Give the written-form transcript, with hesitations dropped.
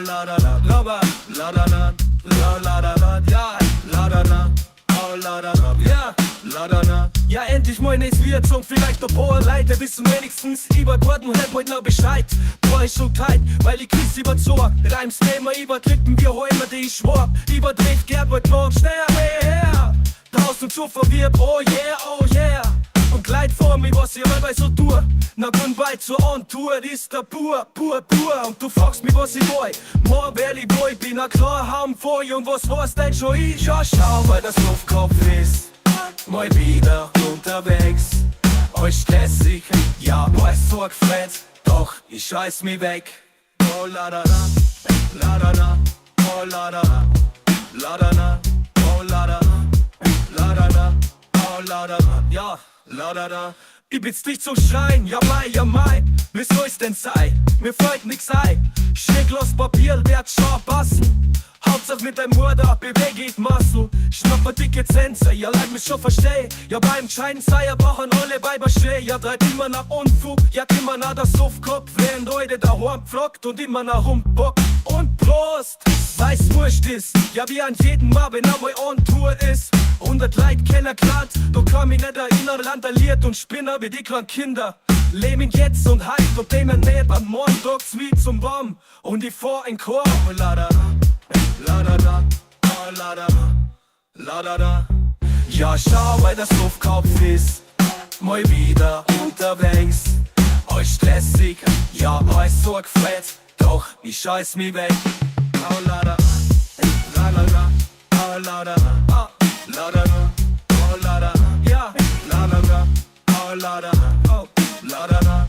la da da, Robber, la da da, la da da, ja, la da da, oh la da da, ja, la da da. Ja, endlich mal nichts wie jetzt und vielleicht ein paar Leute wissen wenigstens über Gordon und heute noch Bescheid. Boah, ist so tight, weil ich Kiss überzogen. Reims nehmen über Klippen, wir holen die ich schwab. Überdreht Gerd, wollt morgen schneller her. Draußen zu verwirrt, oh yeah. Und gleit vor mir, was ich dabei so tue. Na bin bald zur On-Tour, ist der pur. Und du fragst mich, was ich will. More Valley Boy, bin a klar haben vor und was war's denn schon ich? Ja, schau, weil das Luftkopf ist. Mal wieder unterwegs. Euch stressig, ja, weiß so gefällt. Doch, ich scheiß mich weg. Oh la da da, la da da, oh la da da, la da da, oh la da da, la da da, oh la da da, ja, la da da. Ich bitt's dich zu schreien, ja mai, wie soll's denn sein? Mir fällt nix ein, schick los Papier, werd schon passen. Hauptsache mit deinem Mörder bewege ich Muscle. Schnappe dicke Zense, ja leid mich schon versteh. Ja beim Schein sei ja brauchen alle Weiber steh. Ja dreht immer nach Unfug, ja immer nach der Suffkopf. Während heute der Horn pflockt und immer nach Rumbock. Und Prost, weil's wurscht ist. Ja wie an jedem Mal, wenn er mal on Tour ist. 100 Leute kennen grad, da kann mich nicht erinnern. Randaliert und Spinner wie die kleinen Kinder. Leben jetzt und halt und denen nicht am Montags wie zum Baum. Und ich fahr in Chor, oh la da da, oh la da da, la da da. Ja schau, weil das Luftkopf ist mal wieder unterwegs. Euch stressig, ja euch so gefällt. Doch ich scheiß mich weg. Oh la da, la da da, oh la da da, la da da, oh la da, ja, la da da, oh la da, oh la da da.